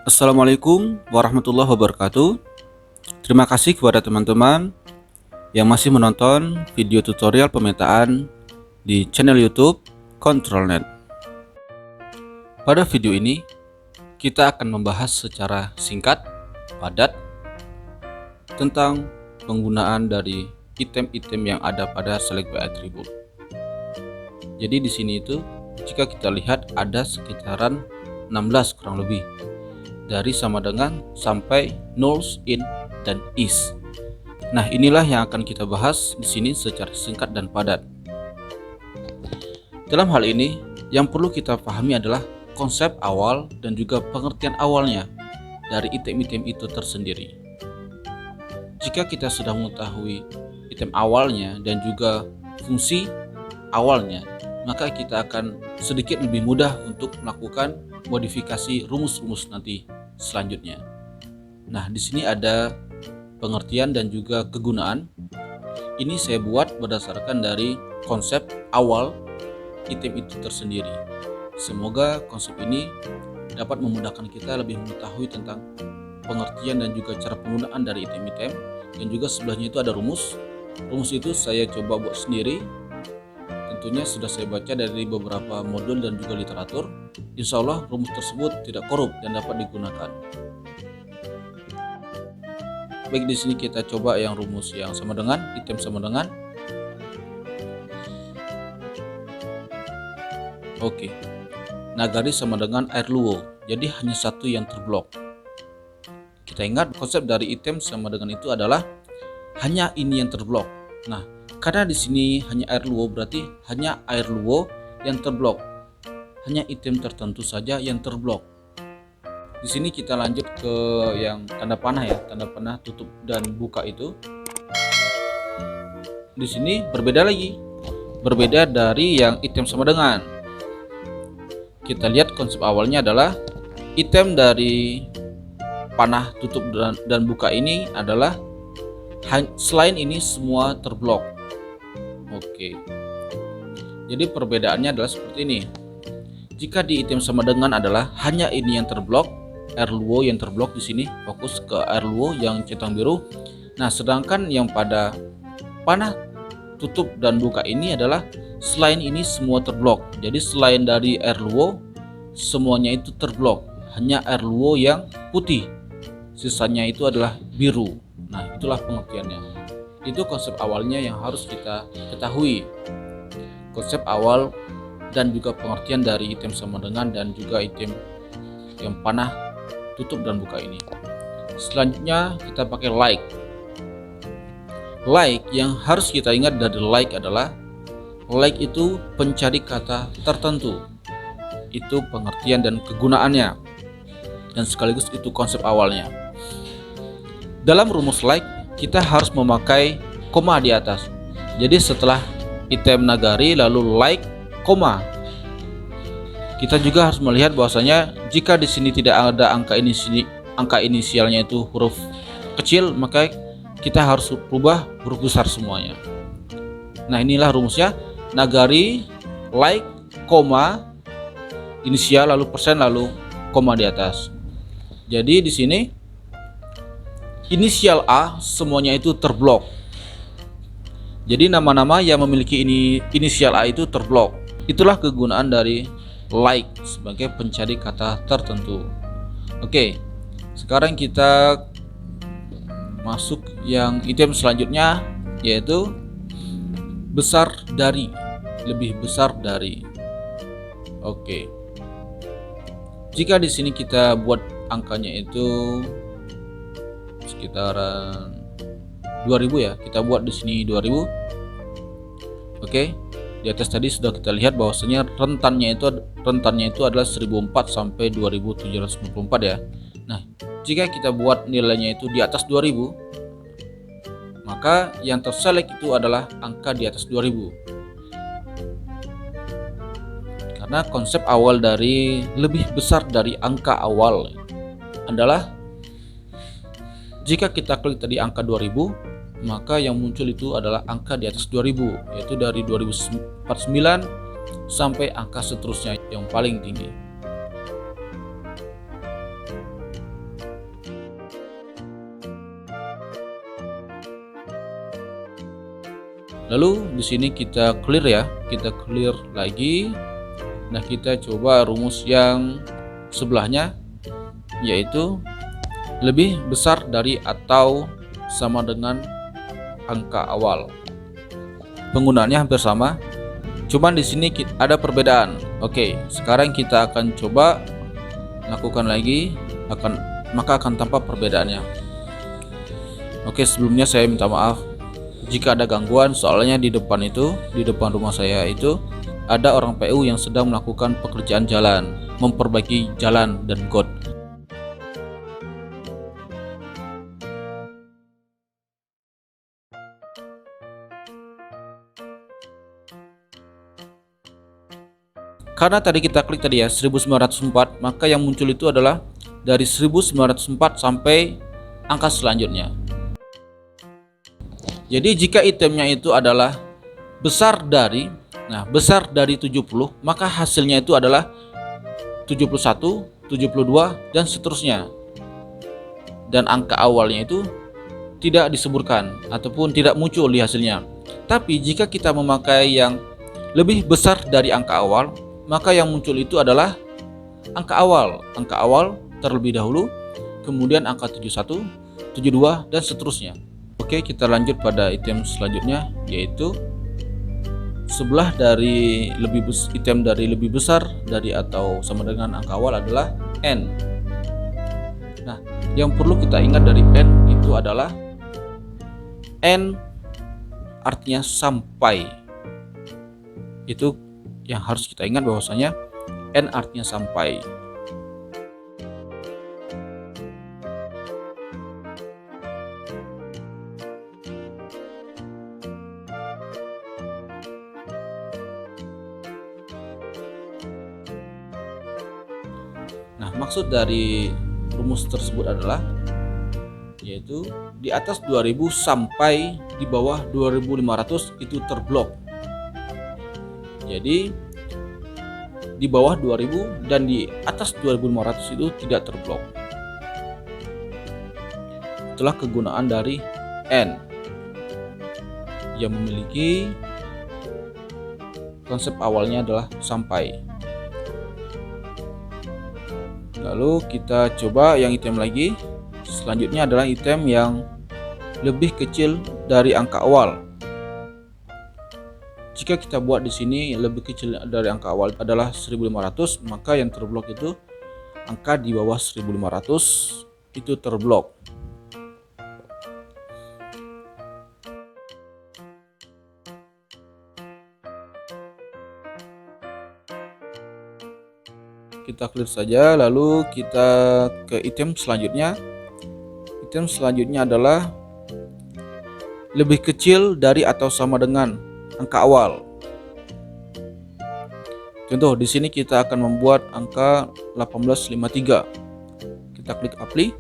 Assalamualaikum warahmatullahi wabarakatuh. Terima kasih kepada teman-teman yang masih menonton video tutorial pemetaan di channel YouTube ControlNet. Pada video ini, kita akan membahas secara singkat, padat, tentang penggunaan dari item-item yang ada pada select by attribute. Jadi di sini itu, jika kita lihat ada sekitaran 16 kurang lebih, dari sama dengan sampai nulls, in, dan is. Nah, inilah yang akan kita bahas di sini secara singkat dan padat. Dalam hal ini, yang perlu kita pahami adalah konsep awal dan juga pengertian awalnya dari item-item itu tersendiri. Jika kita sudah mengetahui item awalnya dan juga fungsi awalnya, maka kita akan sedikit lebih mudah untuk melakukan modifikasi rumus-rumus nanti selanjutnya. Nah, di sini ada pengertian dan juga kegunaan. Ini saya buat berdasarkan dari konsep awal item itu tersendiri. Semoga konsep ini dapat memudahkan kita lebih mengetahui tentang pengertian dan juga cara penggunaan dari item-item. Dan juga sebelahnya itu ada rumus. Rumus itu saya coba buat sendiri. Tentunya sudah saya baca dari beberapa modul dan juga literatur. Insya Allah rumus tersebut tidak korup dan dapat digunakan. Baik, di sini kita coba yang rumus yang sama dengan, item sama dengan. Oke. Nagari sama dengan air luo. Jadi hanya satu yang terblok. Kita ingat konsep dari item sama dengan itu adalah hanya ini yang terblok. Nah, karena di sini hanya air luo, berarti hanya air luo yang terblok. Hanya item tertentu saja yang terblok. Di sini kita lanjut ke yang tanda panah ya, tanda panah tutup dan buka itu. Di sini berbeda lagi. Berbeda dari yang item sama dengan. Kita lihat konsep awalnya adalah item dari panah tutup dan buka ini adalah selain ini semua terblok. Oke. Jadi perbedaannya adalah seperti ini. Jika di item sama dengan adalah hanya ini yang terblok, air luo yang terblok di sini, fokus ke air luo yang centang biru. Nah, sedangkan yang pada panah tutup dan buka ini adalah selain ini semua terblok. Jadi selain dari air luo semuanya itu terblok, hanya air luo yang putih. Sisanya itu adalah biru. Nah, itulah pengertiannya. Itu konsep awalnya yang harus kita ketahui. Konsep awal dan juga pengertian dari item sama dengan dan juga item yang panah tutup dan buka ini. Selanjutnya kita pakai like. Like yang harus kita ingat dari like adalah like itu pencari kata tertentu. Itu pengertian dan kegunaannya. Dan sekaligus itu konsep awalnya. Dalam rumus like kita harus memakai koma di atas. Jadi setelah item nagari lalu like koma. Kita juga harus melihat bahwasanya jika di sini tidak ada angka inisialnya itu huruf kecil, maka kita harus rubah huruf besar semuanya. Nah, inilah rumusnya. Nagari like koma inisial lalu persen lalu koma di atas. Jadi di sini inisial A semuanya itu terblok. Jadi nama-nama yang memiliki inisial A itu terblok. Itulah kegunaan dari like sebagai pencari kata tertentu. Oke, sekarang kita masuk yang item selanjutnya, yaitu besar dari, lebih besar dari. Oke. Jika di sini kita buat angkanya itu sekitaran 2000 ya, kita buat di sini 2000. Oke, di atas tadi sudah kita lihat bahwasanya rentannya itu adalah 1004 sampai 2794 ya. Nah, jika kita buat nilainya itu di atas 2000, maka yang terselect itu adalah angka di atas 2000. Karena konsep awal dari lebih besar dari angka awal adalah jika kita klik tadi angka 2000, maka yang muncul itu adalah angka di atas 2000, yaitu dari 2049 sampai angka seterusnya yang paling tinggi. Lalu di sini kita clear ya, kita clear lagi. Nah, kita coba rumus yang sebelahnya, yaitu lebih besar dari atau sama dengan angka awal. Penggunaannya hampir sama, cuman di sini ada perbedaan. Oke, sekarang kita akan coba lakukan lagi, maka akan tampak perbedaannya. Oke, sebelumnya saya minta maaf jika ada gangguan, soalnya di depan rumah saya itu ada orang PU yang sedang melakukan pekerjaan jalan, memperbaiki jalan dan got. Karena tadi kita klik tadi ya 1904, maka yang muncul itu adalah dari 1904 sampai angka selanjutnya. Jadi jika itemnya itu adalah besar dari 70, maka hasilnya itu adalah 71, 72 dan seterusnya. Dan angka awalnya itu tidak disebutkan ataupun tidak muncul di hasilnya. Tapi jika kita memakai yang lebih besar dari angka awal, maka yang muncul itu adalah angka awal terlebih dahulu, kemudian angka 71, 72 dan seterusnya. Oke, kita lanjut pada item selanjutnya, yaitu sebelah dari item dari lebih besar dari atau sama dengan angka awal adalah N. Nah, yang perlu kita ingat dari N itu adalah N artinya sampai. Itu yang harus kita ingat, bahwasanya N artinya sampai. Nah, maksud dari rumus tersebut adalah yaitu di atas 2000 sampai di bawah 2500 itu terblok. Jadi di bawah 2000 dan di atas 2500 itu tidak terblok. Itulah kegunaan dari N yang memiliki konsep awalnya adalah sampai. Lalu kita coba yang item lagi. Selanjutnya adalah item yang lebih kecil dari angka awal. Jika kita buat di sini lebih kecil dari angka awal adalah 1500, maka yang terblok itu angka di bawah 1500 itu terblok. Kita clear saja, lalu kita ke item selanjutnya. Item selanjutnya adalah lebih kecil dari atau sama dengan angka awal. Contoh, di sini kita akan membuat angka 1853. Kita klik apply.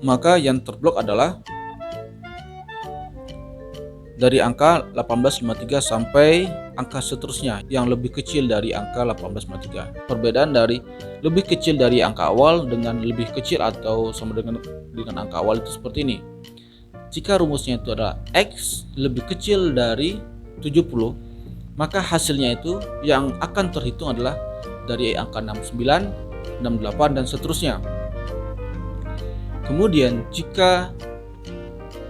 Maka yang terblok adalah dari angka 1853 sampai angka seterusnya yang lebih kecil dari angka 1853. Perbedaan dari lebih kecil dari angka awal dengan lebih kecil atau sama dengan angka awal itu seperti ini. Jika rumusnya itu adalah X lebih kecil dari 70, maka hasilnya itu yang akan terhitung adalah dari angka 69, 68 dan seterusnya. Kemudian jika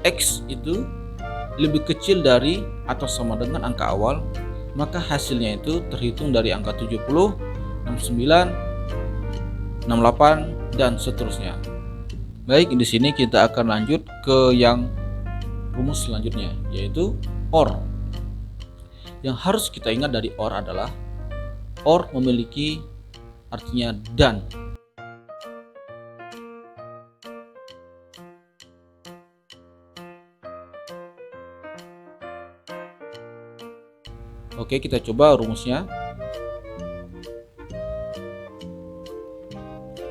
X itu lebih kecil dari atau sama dengan angka awal, maka hasilnya itu terhitung dari angka 70, 69, 68 dan seterusnya. Baik, di sini kita akan lanjut ke yang rumus selanjutnya, yaitu OR. Yang harus kita ingat dari OR adalah OR memiliki artinya dan. Oke, kita coba rumusnya.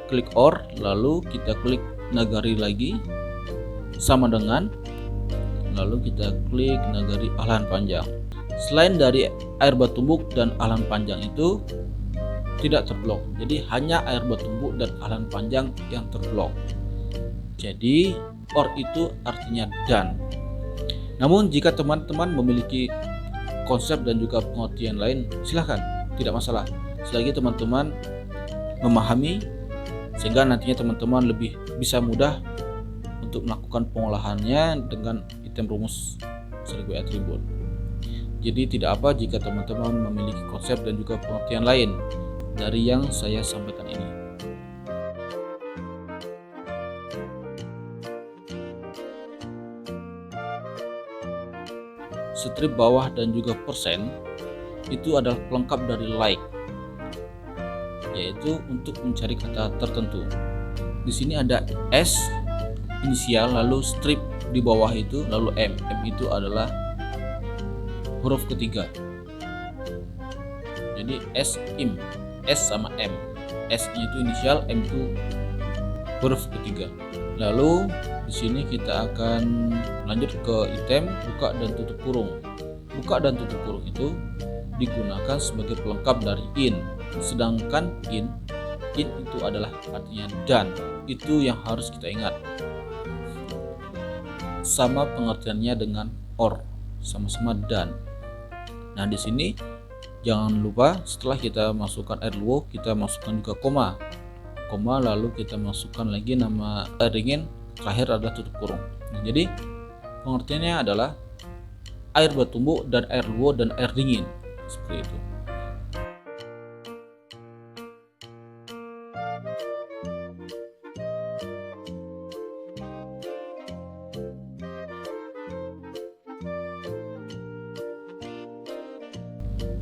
Klik OR, lalu kita klik nagari lagi sama dengan, lalu kita klik nagari alahan panjang. Selain dari air bah tumbuk dan alahan panjang itu tidak terblok, jadi hanya air bah tumbuk dan alahan panjang yang terblok. Jadi or itu artinya dan. Namun jika teman-teman memiliki konsep dan juga pengertian lain, silahkan, tidak masalah. Selagi teman-teman memahami, sehingga nantinya teman-teman lebih bisa mudah untuk melakukan pengolahannya dengan item rumus sekaligus atribut. Jadi tidak apa jika teman-teman memiliki konsep dan juga pengertian lain dari yang saya sampaikan ini. Strip bawah dan juga persen itu adalah pelengkap dari like, yaitu untuk mencari kata tertentu. Di sini ada S inisial, lalu strip di bawah itu, lalu M. M itu adalah huruf ketiga. Jadi S im, S sama M. S-nya itu inisial, M itu huruf ketiga. Lalu di sini kita akan lanjut ke item buka dan tutup kurung. Buka dan tutup kurung itu digunakan sebagai pelengkap dari in. Sedangkan in itu adalah artinya dan. Itu yang harus kita ingat. Sama pengertiannya dengan or, sama-sama dan. Nah, di sini jangan lupa setelah kita masukkan rluo, kita masukkan juga koma. Koma lalu kita masukkan lagi nama air dingin, terakhir adalah tutup kurung. Nah, jadi pengertiannya adalah air bertumbuk dan air luo dan air dingin, seperti itu.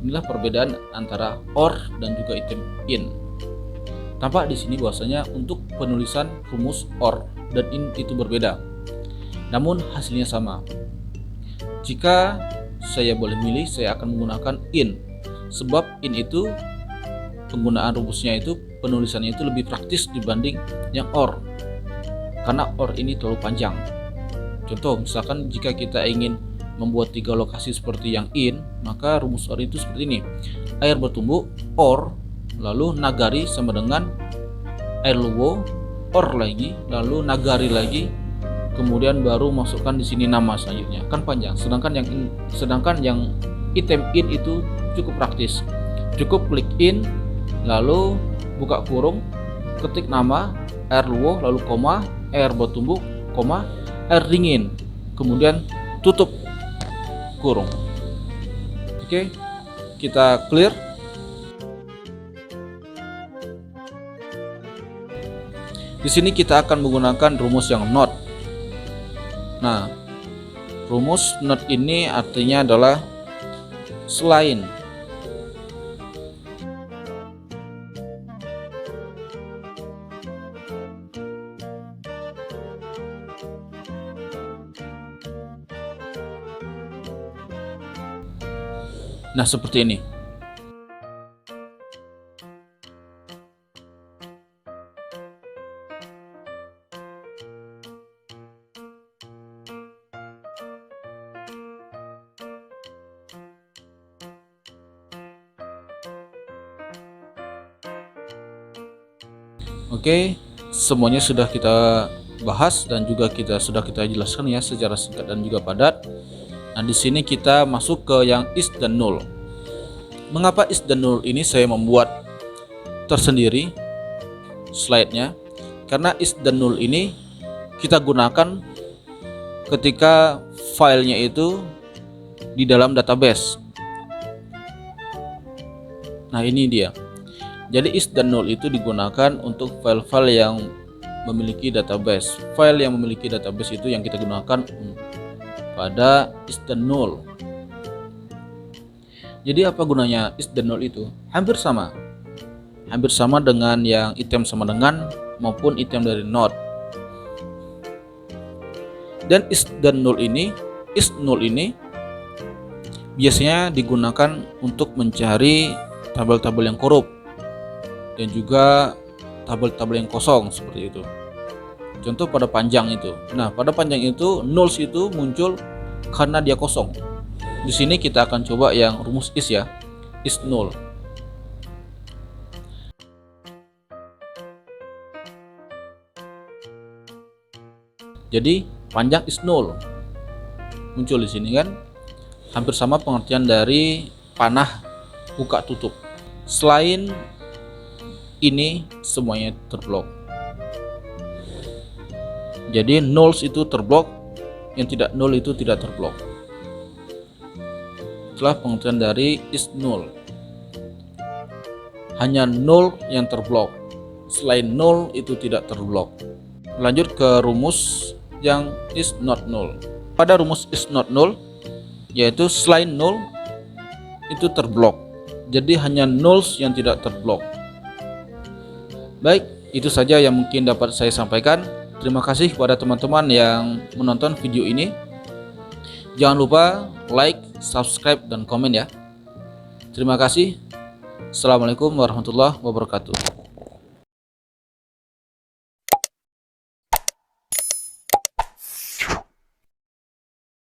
Inilah perbedaan antara or dan juga item in. Tampak di sini bahwasanya untuk penulisan rumus or dan in itu berbeda, namun hasilnya sama. Jika saya boleh milih, saya akan menggunakan in, sebab in itu penggunaan rumusnya itu, penulisannya itu lebih praktis dibanding yang or, karena or ini terlalu panjang. Contoh, misalkan jika kita ingin membuat 3 lokasi seperti yang in, maka rumus or itu seperti ini: air bertumbuk, or, lalu nagari sama dengan air luo, or lagi, lalu nagari lagi, kemudian baru masukkan di sini nama selanjutnya. Kan panjang. Sedangkan yang item in itu cukup praktis. Cukup klik in, lalu buka kurung, ketik nama, air luo, lalu koma, air bertumbuk, koma, air dingin, kemudian tutup kurung. Oke, kita clear. Di sini kita akan menggunakan rumus yang not. Nah, rumus not ini artinya adalah selain. Nah, seperti ini. Oke, semuanya sudah kita bahas dan juga sudah kita jelaskan ya secara singkat dan juga padat. Nah, di sini kita masuk ke yang is dan null. Mengapa is dan null ini saya membuat tersendiri slide-nya? Karena is dan null ini kita gunakan ketika filenya itu di dalam database. Nah, ini dia. Jadi is dan null itu digunakan untuk file-file yang memiliki database. File yang memiliki database itu yang kita gunakan pada is dan null. Jadi apa gunanya is dan null itu? Hampir sama dengan yang item sama dengan maupun item dari not. Dan is null ini biasanya digunakan untuk mencari tabel-tabel yang korup dan juga tabel-tabel yang kosong seperti itu. Contoh pada panjang itu. Nah, pada panjang itu nulls itu muncul karena dia kosong. Di sini kita akan coba yang rumus is ya. Is null. Jadi panjang is null. Muncul di sini kan. Hampir sama pengertian dari panah buka tutup. Selain ini semuanya terblok. Jadi nulls itu terblok, yang tidak null itu tidak terblok. Itulah pengertian dari is null. Hanya null yang terblok. Selain null itu tidak terblok. Lanjut ke rumus yang is not null. Pada rumus is not null, yaitu selain null itu terblok. Jadi hanya nulls yang tidak terblok. Baik, itu saja yang mungkin dapat saya sampaikan. Terima kasih kepada teman-teman yang menonton video ini. Jangan lupa like, subscribe, dan komen ya. Terima kasih. Assalamualaikum warahmatullahi wabarakatuh.